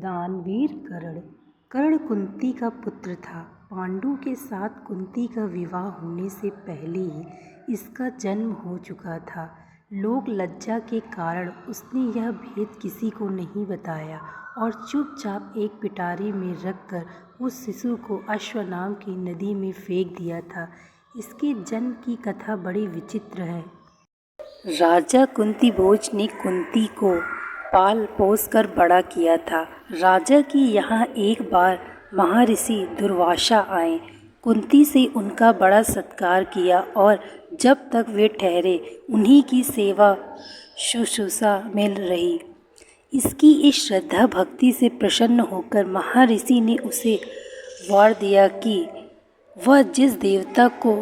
दानवीर कर्ण। कर्ण कुंती का पुत्र था। पांडु के साथ कुंती का विवाह होने से पहले ही इसका जन्म हो चुका था। लोक लज्जा के कारण उसने यह भेद किसी को नहीं बताया और चुपचाप एक पिटारी में रखकर उस शिशु को अश्वनाम की नदी में फेंक दिया था। इसके जन्म की कथा बड़ी विचित्र है। राजा कुंती भोज ने कुंती को पाल पोस कर बड़ा किया था। राजा की यहाँ एक बार महर्षि दुर्वासा आए। कुंती से उनका बड़ा सत्कार किया और जब तक वे ठहरे उन्हीं की सेवा शुश्रूषा में रही। इसकी इस श्रद्धा भक्ति से प्रसन्न होकर महर्षि ने उसे वर दिया कि वह जिस देवता को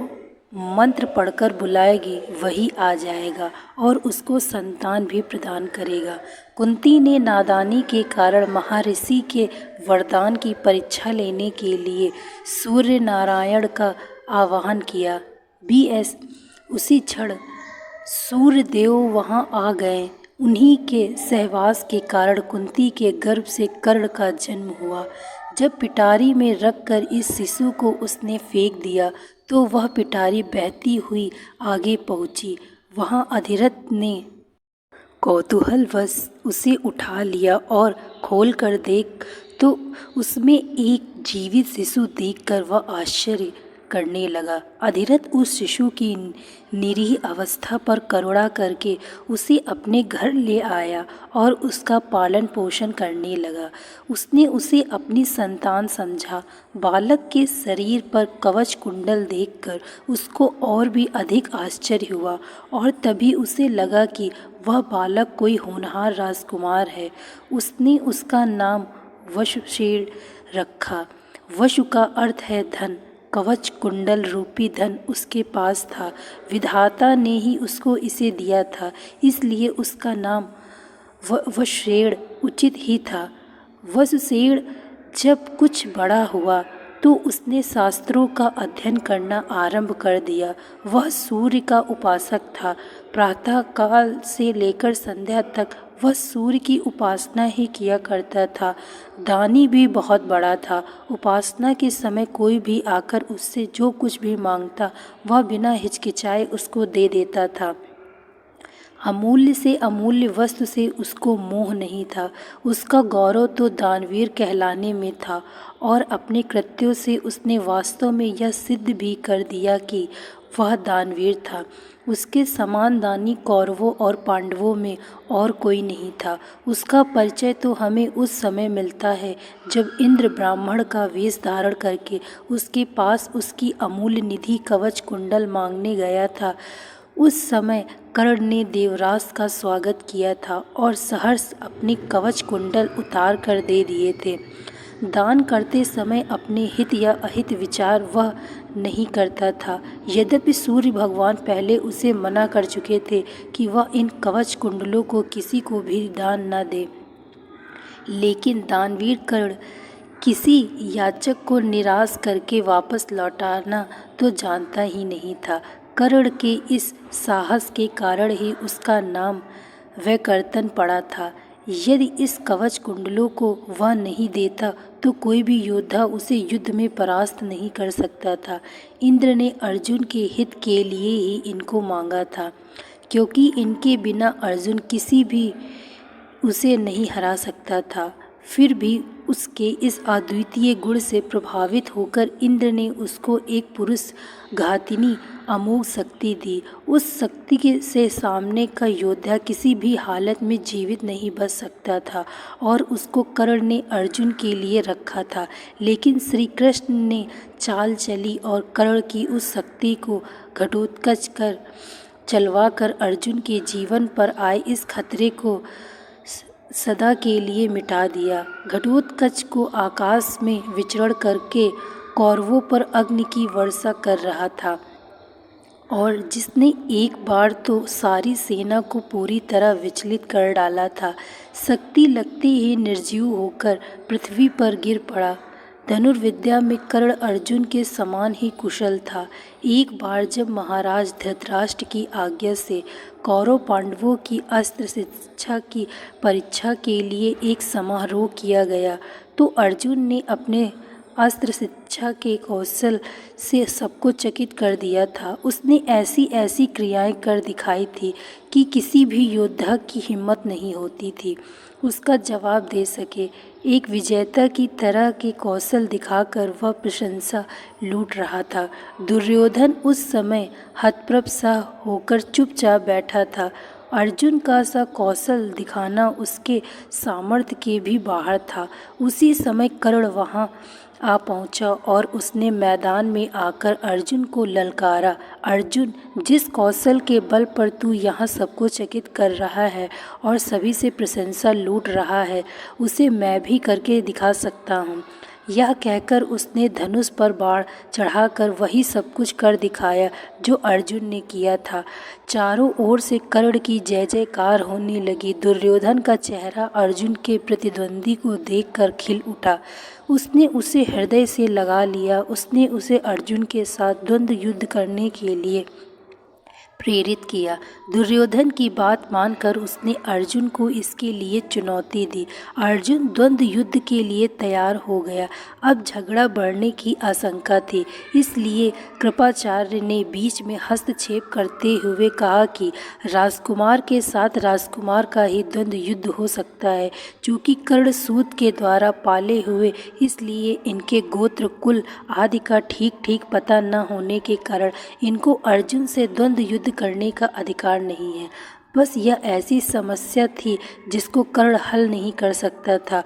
मंत्र पढ़कर बुलाएगी वही आ जाएगा और उसको संतान भी प्रदान करेगा। कुंती ने नादानी के कारण महर्षि के वरदान की परीक्षा लेने के लिए सूर्य नारायण का आवाहन किया। उसी क्षण सूर्य देव वहां आ गए। उन्हीं के सहवास के कारण कुंती के गर्भ से कर्ण का जन्म हुआ। जब पिटारी में रखकर इस शिशु को उसने फेंक दिया तो वह पिटारी बहती हुई आगे पहुंची। वहां अधिरथ ने कौतूहलवश उसे उठा लिया और खोलकर देख तो उसमें एक जीवित शिशु देखकर वह आश्चर्य करने लगा। अधिरथ उस शिशु की निरीह अवस्था पर करुणा करके उसे अपने घर ले आया और उसका पालन पोषण करने लगा। उसने उसे अपनी संतान समझा। बालक के शरीर पर कवच कुंडल देखकर उसको और भी अधिक आश्चर्य हुआ और तभी उसे लगा कि वह बालक कोई होनहार राजकुमार है। उसने उसका नाम वशुसेन रखा। वशु का अर्थ है धन। कवच कुंडल रूपी धन उसके पास था। विधाता ने ही उसको इसे दिया था, इसलिए उसका नाम वशुसेन उचित ही था। वशुसेन जब कुछ बड़ा हुआ तो उसने शास्त्रों का अध्ययन करना आरंभ कर दिया। वह सूर्य का उपासक था। प्रातः काल से लेकर संध्या तक वह सूर्य की उपासना ही किया करता था। दानी भी बहुत बड़ा था। उपासना के समय कोई भी आकर उससे जो कुछ भी मांगता वह बिना हिचकिचाए उसको दे देता था। अमूल्य से अमूल्य वस्तु से उसको मोह नहीं था। उसका गौरव तो दानवीर कहलाने में था और अपने कृत्यों से उसने वास्तव में यह सिद्ध भी कर दिया कि वह दानवीर था। उसके समान दानी कौरवों और पांडवों में और कोई नहीं था। उसका परिचय तो हमें उस समय मिलता है जब इंद्र ब्राह्मण का वेश धारण करके उसके पास उसकी अमूल्य निधि कवच कुंडल मांगने गया था। उस समय कर्ण ने देवराज का स्वागत किया था और सहर्ष अपने कवच कुंडल उतार कर दे दिए थे। दान करते समय अपने हित या अहित विचार वह नहीं करता था। यद्यपि सूर्य भगवान पहले उसे मना कर चुके थे कि वह इन कवच कुंडलों को किसी को भी दान न दे, लेकिन दानवीर कर्ण किसी याचक को निराश करके वापस लौटाना तो जानता ही नहीं था। कर्ण के इस साहस के कारण ही उसका नाम वैकर्तन पड़ा था। यदि इस कवच कुंडलों को वह नहीं देता तो कोई भी योद्धा उसे युद्ध में परास्त नहीं कर सकता था। इंद्र ने अर्जुन के हित के लिए ही इनको मांगा था, क्योंकि इनके बिना अर्जुन किसी भी उसे नहीं हरा सकता था। फिर भी उसके इस अद्वितीय गुण से प्रभावित होकर इंद्र ने उसको एक पुरुष घातिनी अमोघ शक्ति दी। उस शक्ति से सामने का योद्धा किसी भी हालत में जीवित नहीं बच सकता था और उसको कर्ण ने अर्जुन के लिए रखा था। लेकिन श्री कृष्ण ने चाल चली और कर्ण की उस शक्ति को घटोत्कच कर चलवा कर अर्जुन के जीवन पर आए इस खतरे को सदा के लिए मिटा दिया। घटोत्कच को आकाश में विचरण करके कौरवों पर अग्नि की वर्षा कर रहा था और जिसने एक बार तो सारी सेना को पूरी तरह विचलित कर डाला था। शक्ति लगते ही निर्जीव होकर पृथ्वी पर गिर पड़ा। धनुर्विद्या में कर्ण अर्जुन के समान ही कुशल था। एक बार जब महाराज धृतराष्ट्र की आज्ञा से कौरव पांडवों की अस्त्र शिक्षा की परीक्षा के लिए एक समारोह किया गया तो अर्जुन ने अपने अस्त्र शिक्षा के कौशल से सबको चकित कर दिया था। उसने ऐसी ऐसी क्रियाएं कर दिखाई थी कि किसी भी योद्धा की हिम्मत नहीं होती थी उसका जवाब दे सके। एक विजेता की तरह के कौशल दिखाकर वह प्रशंसा लूट रहा था। दुर्योधन उस समय हतप्रभ सा होकर चुपचाप बैठा था। अर्जुन का सा कौशल दिखाना उसके सामर्थ्य के भी बाहर था। उसी समय कर्ण वहां आ पहुंचा और उसने मैदान में आकर अर्जुन को ललकारा। अर्जुन, जिस कौशल के बल पर तू यहाँ सबको चकित कर रहा है और सभी से प्रशंसा लूट रहा है उसे मैं भी करके दिखा सकता हूँ। यह कहकर उसने धनुष पर बाण चढ़ाकर वही सब कुछ कर दिखाया जो अर्जुन ने किया था। चारों ओर से कर्ण की जय जयकार होने लगी। दुर्योधन का चेहरा अर्जुन के प्रतिद्वंदी को देखकर खिल उठा। उसने उसे हृदय से लगा लिया। उसने उसे अर्जुन के साथ द्वंद्व युद्ध करने के लिए प्रेरित किया। दुर्योधन की बात मानकर उसने अर्जुन को इसके लिए चुनौती दी। अर्जुन द्वंद्व युद्ध के लिए तैयार हो गया। अब झगड़ा बढ़ने की आशंका थी, इसलिए कृपाचार्य ने बीच में हस्तक्षेप करते हुए कहा कि राजकुमार के साथ राजकुमार का ही द्वंद्व युद्ध हो सकता है। चूँकि कर्ण सूत के द्वारा पाले हुए इसलिए इनके गोत्र कुल आदि का ठीक ठीक पता न होने के कारण इनको अर्जुन से द्वंद्व युद्ध करने का अधिकार नहीं है। बस यह ऐसी समस्या थी जिसको कर्ण हल नहीं कर सकता था।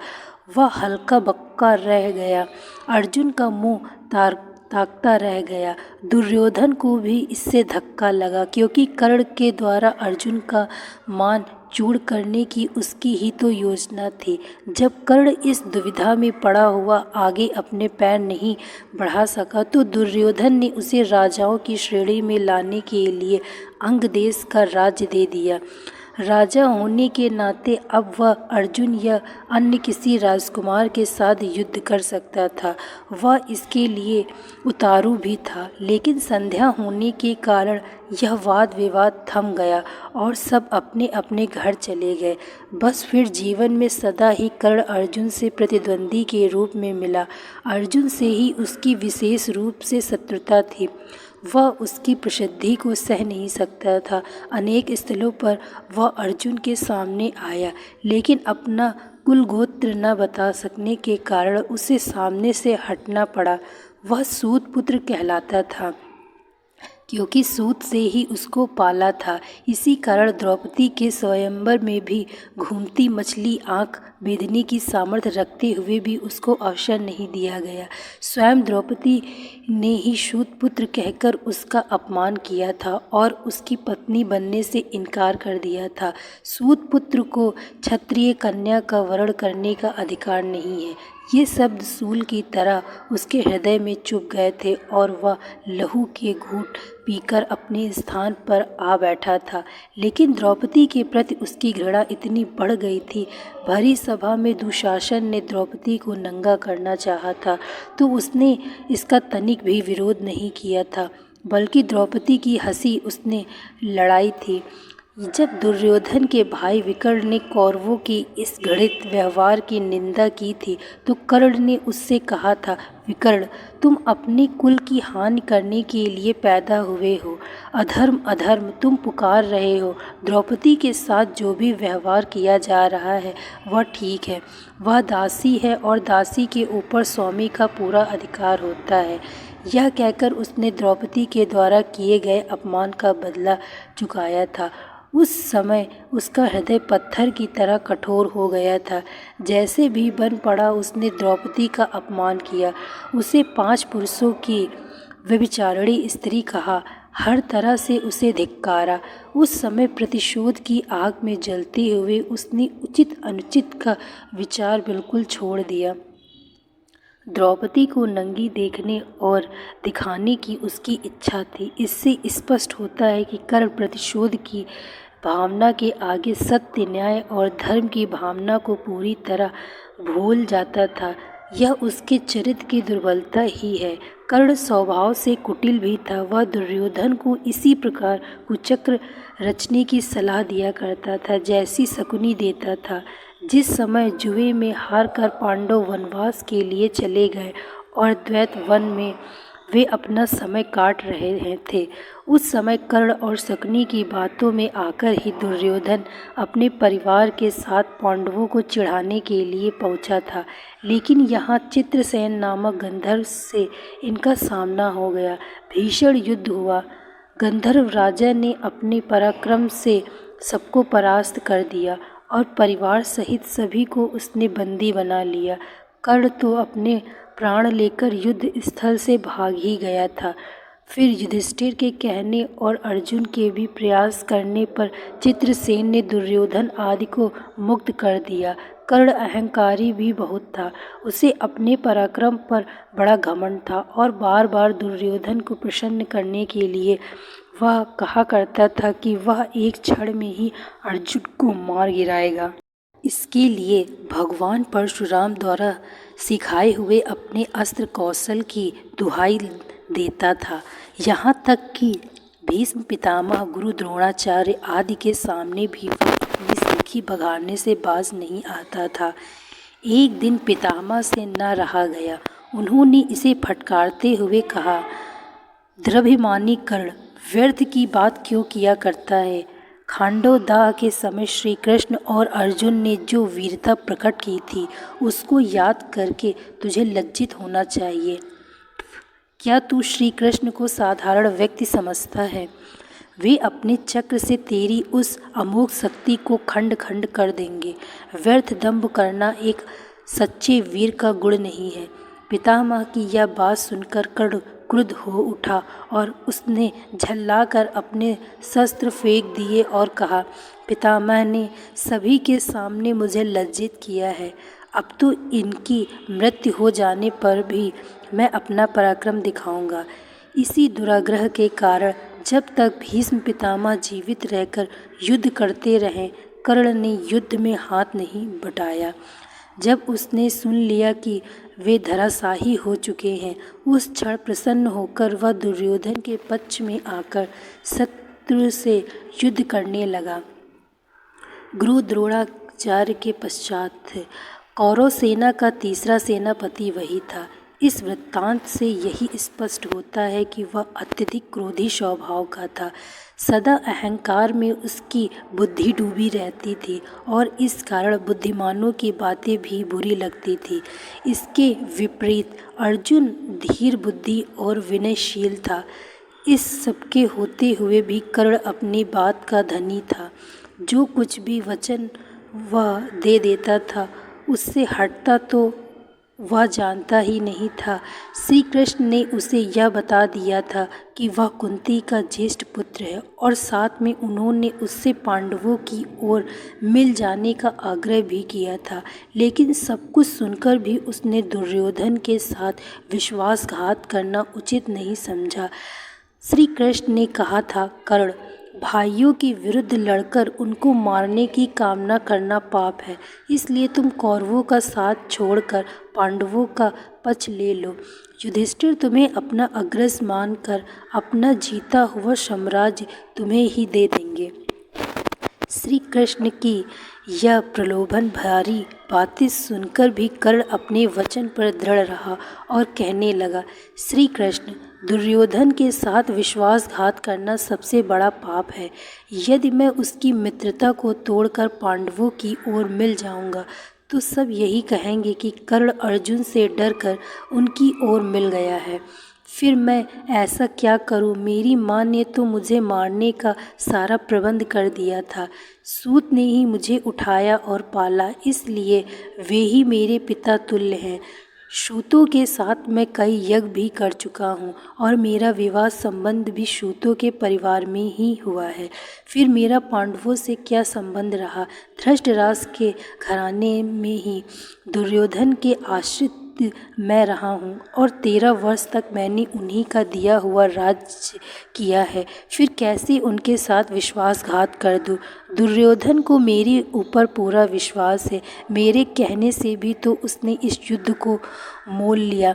वह हल्का बक्का रह गया। अर्जुन का मुंह ताकता रह गया। दुर्योधन को भी इससे धक्का लगा क्योंकि कर्ण के द्वारा अर्जुन का मान चूर करने की उसकी ही तो योजना थी। जब कर्ण इस दुविधा में पड़ा हुआ आगे अपने पैर नहीं बढ़ा सका तो दुर्योधन ने उसे राजाओं की श्रेणी में लाने के लिए अंग देश का राज्य दे दिया। राजा होने के नाते अब वह अर्जुन या अन्य किसी राजकुमार के साथ युद्ध कर सकता था। वह इसके लिए उतारू भी था, लेकिन संध्या होने के कारण यह वाद विवाद थम गया और सब अपने अपने घर चले गए। बस फिर जीवन में सदा ही कर्ण अर्जुन से प्रतिद्वंदी के रूप में मिला। अर्जुन से ही उसकी विशेष रूप से शत्रुता थी। वह उसकी प्रसिद्धि को सह नहीं सकता था। अनेक स्थलों पर वह अर्जुन के सामने आया, लेकिन अपना कुल गोत्र न बता सकने के कारण उसे सामने से हटना पड़ा। वह सूत पुत्र कहलाता था क्योंकि सूत से ही उसको पाला था। इसी कारण द्रौपदी के स्वयंवर में भी घूमती मछली आंख बेधने की सामर्थ्य रखते हुए भी उसको अवसर नहीं दिया गया। स्वयं द्रौपदी ने ही सूत पुत्र कहकर उसका अपमान किया था और उसकी पत्नी बनने से इनकार कर दिया था। सूत पुत्र को क्षत्रिय कन्या का वरण करने का अधिकार नहीं है। ये शब्द सूल की तरह उसके हृदय में चुभ गए थे और वह लहू के घूंट पीकर अपने स्थान पर आ बैठा था। लेकिन द्रौपदी के प्रति उसकी घृणा इतनी बढ़ गई थी। भरी सभा में दुशासन ने द्रौपदी को नंगा करना चाहा था तो उसने इसका तनिक भी विरोध नहीं किया था, बल्कि द्रौपदी की हंसी उसने लड़ाई थी। जब दुर्योधन के भाई विकर्ण ने कौरवों की इस घृणित व्यवहार की निंदा की थी तो कर्ण ने उससे कहा था, विकर्ण, तुम अपने कुल की हानि करने के लिए पैदा हुए हो। अधर्म अधर्म तुम पुकार रहे हो। द्रौपदी के साथ जो भी व्यवहार किया जा रहा है वह ठीक है। वह दासी है और दासी के ऊपर स्वामी का पूरा अधिकार होता है। यह कहकर उसने द्रौपदी के द्वारा किए गए अपमान का बदला चुकाया था। उस समय उसका हृदय पत्थर की तरह कठोर हो गया था। जैसे भी बन पड़ा उसने द्रौपदी का अपमान किया। उसे 5 पुरुषों की व्यभिचारिणी स्त्री कहा, हर तरह से उसे धिक्कारा। उस समय प्रतिशोध की आग में जलते हुए उसने उचित अनुचित का विचार बिल्कुल छोड़ दिया। द्रौपदी को नंगी देखने और दिखाने की उसकी इच्छा थी। इससे स्पष्ट होता है कि कर्ण प्रतिशोध की भावना के आगे सत्य, न्याय और धर्म की भावना को पूरी तरह भूल जाता था। यह उसके चरित्र की दुर्बलता ही है। कर्ण स्वभाव से कुटिल भी था। वह दुर्योधन को इसी प्रकार कुचक्र रचने की सलाह दिया करता था जैसी शकुनी देता था। जिस समय जुए में हार कर पांडव वनवास के लिए चले गए और द्वैत वन में वे अपना समय काट रहे थे, उस समय कर्ण और शकुनी की बातों में आकर ही दुर्योधन अपने परिवार के साथ पांडवों को चिढ़ाने के लिए पहुंचा था। लेकिन यहाँ चित्रसेन नामक गंधर्व से इनका सामना हो गया। भीषण युद्ध हुआ। गंधर्व राजा ने अपने पराक्रम से सबको परास्त कर दिया और परिवार सहित सभी को उसने बंदी बना लिया। कर्ण तो अपने प्राण लेकर युद्ध स्थल से भाग ही गया था। फिर युधिष्ठिर के कहने और अर्जुन के भी प्रयास करने पर चित्रसेन ने दुर्योधन आदि को मुक्त कर दिया। कर्ण अहंकारी भी बहुत था। उसे अपने पराक्रम पर बड़ा घमंड था और बार बार दुर्योधन को प्रसन्न करने के लिए वह कहा करता था कि वह एक क्षण में ही अर्जुन को मार गिराएगा। इसके लिए भगवान परशुराम द्वारा सिखाए हुए अपने अस्त्र कौशल की दुहाई देता था। यहाँ तक कि भीष्म पितामह, गुरु द्रोणाचार्य आदि के सामने भी वह अपनी सीखी बघाड़ने से बाज नहीं आता था। एक दिन पितामह से न रहा गया। उन्होंने इसे फटकारते हुए कहा, द्रभिमानी कर्ण, व्यर्थ की बात क्यों किया करता है? खांडोदाह के समय श्री कृष्ण और अर्जुन ने जो वीरता प्रकट की थी उसको याद करके तुझे लज्जित होना चाहिए। क्या तू श्री कृष्ण को साधारण व्यक्ति समझता है? वे अपने चक्र से तेरी उस अमोघ शक्ति को खंड खंड कर देंगे। व्यर्थ दंभ करना एक सच्चे वीर का गुण नहीं है। पितामह की यह बात सुनकर कर्ण क्रुद्ध हो उठा और उसने झल्लाकर अपने शस्त्र फेंक दिए और कहा, पितामह ने सभी के सामने मुझे लज्जित किया है। अब तो इनकी मृत्यु हो जाने पर भी मैं अपना पराक्रम दिखाऊंगा। इसी दुराग्रह के कारण जब तक भीष्म पितामह जीवित रहकर युद्ध करते रहे, कर्ण ने युद्ध में हाथ नहीं बटाया। जब उसने सुन लिया कि वे धराशायी हो चुके हैं, उस क्षण प्रसन्न होकर वह दुर्योधन के पक्ष में आकर शत्रु से युद्ध करने लगा। गुरु द्रोणाचार्य के पश्चात कौरव सेना का तीसरा सेनापति वही था। इस वृत्तांत से यही स्पष्ट होता है कि वह अत्यधिक क्रोधी स्वभाव का था। सदा अहंकार में उसकी बुद्धि डूबी रहती थी और इस कारण बुद्धिमानों की बातें भी बुरी लगती थी। इसके विपरीत अर्जुन धीर बुद्धि और विनयशील था। इस सबके होते हुए भी कर्ण अपनी बात का धनी था। जो कुछ भी वचन वह दे देता था उससे हटता तो वह जानता ही नहीं था। श्री कृष्ण ने उसे यह बता दिया था कि वह कुंती का ज्येष्ठ पुत्र है और साथ में उन्होंने उससे पांडवों की ओर मिल जाने का आग्रह भी किया था। लेकिन सब कुछ सुनकर भी उसने दुर्योधन के साथ विश्वासघात करना उचित नहीं समझा। श्री कृष्ण ने कहा था, कर्ण, भाइयों के विरुद्ध लड़कर उनको मारने की कामना करना पाप है। इसलिए तुम कौरवों का साथ छोड़कर पांडवों का पक्ष ले लो। युधिष्ठिर तुम्हें अपना अग्रज मानकर अपना जीता हुआ साम्राज्य तुम्हें ही दे देंगे। श्री कृष्ण की यह प्रलोभन भरी बातें सुनकर भी कर्ण अपने वचन पर दृढ़ रहा और कहने लगा, श्री कृष्ण, दुर्योधन के साथ विश्वासघात करना सबसे बड़ा पाप है। यदि मैं उसकी मित्रता को तोड़कर पांडवों की ओर मिल जाऊंगा तो सब यही कहेंगे कि कर्ण अर्जुन से डरकर उनकी ओर मिल गया है। फिर मैं ऐसा क्या करूं? मेरी माँ ने तो मुझे मारने का सारा प्रबंध कर दिया था। सूत ने ही मुझे उठाया और पाला, इसलिए वे ही मेरे पिता तुल्य हैं। सूतों के साथ मैं कई यज्ञ भी कर चुका हूँ और मेरा विवाह संबंध भी सूतों के परिवार में ही हुआ है। फिर मेरा पांडवों से क्या संबंध रहा? धृतराष्ट्र के घराने में ही दुर्योधन के आश्रित मैं रहा हूँ और 13 वर्ष तक मैंने उन्हीं का दिया हुआ राज्य किया है, फिर कैसे उनके साथ विश्वासघात कर दूँ। दुर्योधन को मेरे ऊपर पूरा विश्वास है, मेरे कहने से भी तो उसने इस युद्ध को मोल लिया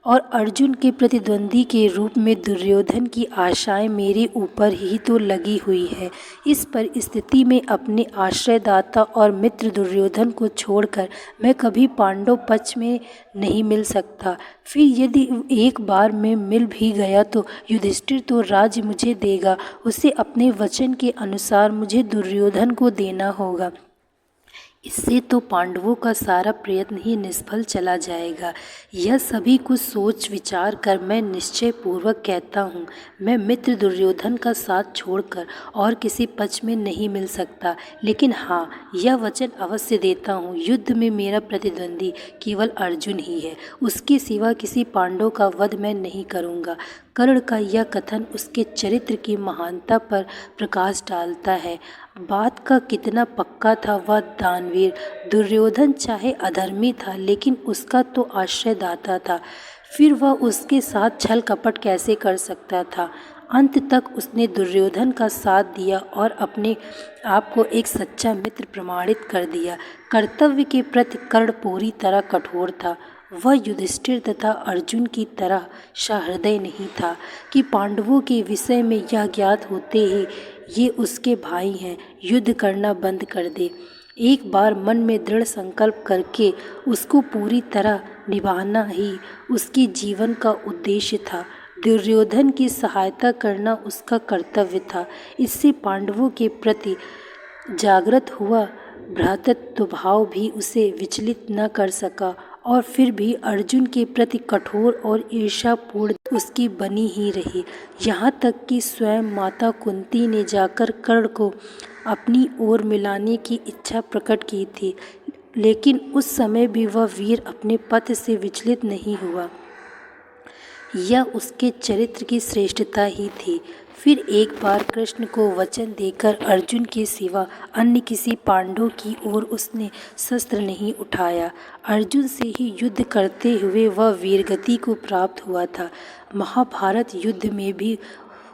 और अर्जुन के प्रतिद्वंदी के रूप में दुर्योधन की आशाएं मेरे ऊपर ही तो लगी हुई है। इस परिस्थिति में अपने आश्रयदाता और मित्र दुर्योधन को छोड़कर मैं कभी पांडव पक्ष में नहीं मिल सकता। फिर यदि एक बार मैं मिल भी गया तो युधिष्ठिर तो राज्य मुझे देगा, उसे अपने वचन के अनुसार मुझे दुर्योधन को देना होगा। इससे तो पांडवों का सारा प्रयत्न ही निष्फल चला जाएगा। यह सभी कुछ सोच विचार कर मैं निश्चय पूर्वक कहता हूँ, मैं मित्र दुर्योधन का साथ छोड़कर और किसी पक्ष में नहीं मिल सकता। लेकिन हाँ, यह वचन अवश्य देता हूँ, युद्ध में मेरा प्रतिद्वंदी केवल अर्जुन ही है, उसके सिवा किसी पांडव का वध मैं नहीं करूँगा। कर्ण का यह कथन उसके चरित्र की महानता पर प्रकाश डालता है। बात का कितना पक्का था वह दानवीर। दुर्योधन चाहे अधर्मी था, लेकिन उसका तो आश्रयदाता था, फिर वह उसके साथ छल कपट कैसे कर सकता था। अंत तक उसने दुर्योधन का साथ दिया और अपने आप को एक सच्चा मित्र प्रमाणित कर दिया। कर्तव्य के प्रति कर्ण पूरी तरह कठोर था। वह युधिष्ठिर तथा अर्जुन की तरह सहृदय नहीं था कि पांडवों के विषय में यह ज्ञात होते ही ये उसके भाई हैं, युद्ध करना बंद कर दे। एक बार मन में दृढ़ संकल्प करके उसको पूरी तरह निभाना ही उसके जीवन का उद्देश्य था। दुर्योधन की सहायता करना उसका कर्तव्य था। इससे पांडवों के प्रति जागृत हुआ भ्रातृत्व भाव भी उसे विचलित न कर सका और फिर भी अर्जुन के प्रति कठोर और ईर्ष्यापूर्ण उसकी बनी ही रही। यहाँ तक कि स्वयं माता कुंती ने जाकर कर्ण को अपनी ओर मिलाने की इच्छा प्रकट की थी, लेकिन उस समय भी वह वीर अपने पथ से विचलित नहीं हुआ। यह उसके चरित्र की श्रेष्ठता ही थी। फिर एक बार कृष्ण को वचन देकर अर्जुन के सिवा अन्य किसी पांडव की ओर उसने शस्त्र नहीं उठाया। अर्जुन से ही युद्ध करते हुए वह वीरगति को प्राप्त हुआ था। महाभारत युद्ध में भी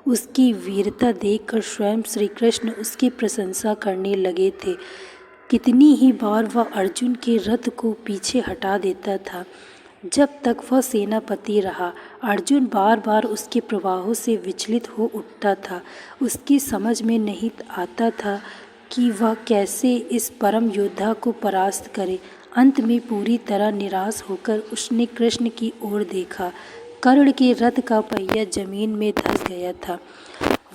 उसकी वीरता देखकर स्वयं श्री कृष्ण उसकी प्रशंसा करने लगे थे। कितनी ही बार वह अर्जुन के रथ को पीछे हटा देता था। जब तक वह सेनापति रहा, अर्जुन बार बार उसके प्रवाहों से विचलित हो उठता था। उसकी समझ में नहीं आता था कि वह कैसे इस परम योद्धा को परास्त करे। अंत में पूरी तरह निराश होकर उसने कृष्ण की ओर देखा। कर्ण के रथ का पहिया जमीन में धंस गया था।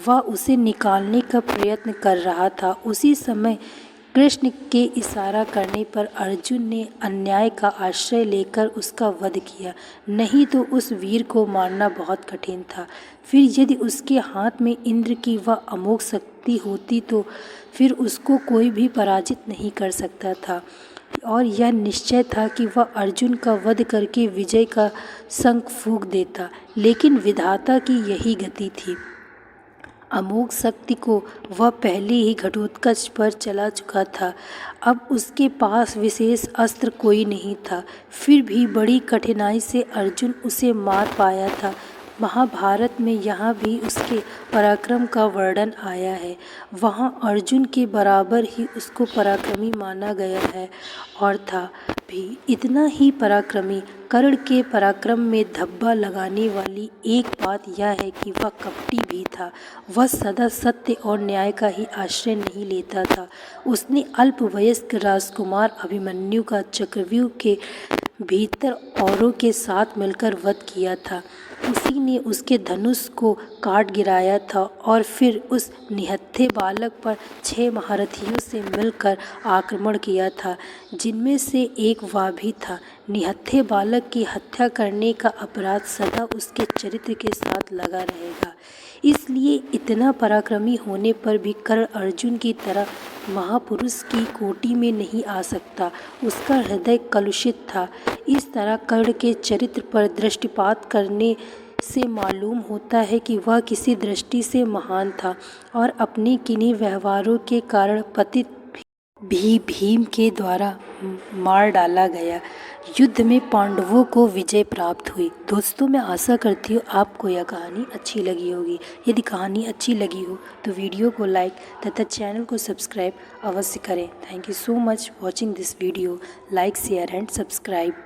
वह उसे निकालने का प्रयत्न कर रहा था। उसी समय कृष्ण के इशारा करने पर अर्जुन ने अन्याय का आश्रय लेकर उसका वध किया, नहीं तो उस वीर को मारना बहुत कठिन था। फिर यदि उसके हाथ में इंद्र की वह अमोघ शक्ति होती तो फिर उसको कोई भी पराजित नहीं कर सकता था और यह निश्चय था कि वह अर्जुन का वध करके विजय का शंख फूंक देता। लेकिन विधाता की यही गति थी। अमोघ शक्ति को वह पहले ही घटोत्कच पर चला चुका था। अब उसके पास विशेष अस्त्र कोई नहीं था। फिर भी बड़ी कठिनाई से अर्जुन उसे मार पाया था। महाभारत में यहाँ भी उसके पराक्रम का वर्णन आया है। वहाँ अर्जुन के बराबर ही उसको पराक्रमी माना गया है और था भी इतना ही पराक्रमी। कर्ण के पराक्रम में धब्बा लगाने वाली एक बात यह है कि वह कपटी भी था। वह सदा सत्य और न्याय का ही आश्रय नहीं लेता था। उसने अल्पवयस्क राजकुमार अभिमन्यु का चक्रव्यूह के भीतर औरों के साथ मिलकर वध किया था। उसी ने उसके धनुष को काट गिराया था और फिर उस निहत्थे बालक पर 6 महारथियों से मिलकर आक्रमण किया था, जिनमें से एक वह भी था। निहत्थे बालक की हत्या करने का अपराध सदा उसके चरित्र के साथ लगा रहेगा। इसलिए इतना पराक्रमी होने पर भी कर्ण अर्जुन की तरह महापुरुष की कोटि में नहीं आ सकता। उसका हृदय कलुषित था। इस तरह कर्ण के चरित्र पर दृष्टिपात करने से मालूम होता है कि वह किसी दृष्टि से महान था और अपने किन्हीं व्यवहारों के कारण पतित भी भीम के द्वारा मार डाला गया। युद्ध में पांडवों को विजय प्राप्त हुई। दोस्तों, मैं आशा करती हूँ आपको यह कहानी अच्छी लगी होगी। यदि कहानी अच्छी लगी हो तो वीडियो को लाइक तथा चैनल को सब्सक्राइब अवश्य करें। Thank you so much watching this video. Like, share and subscribe.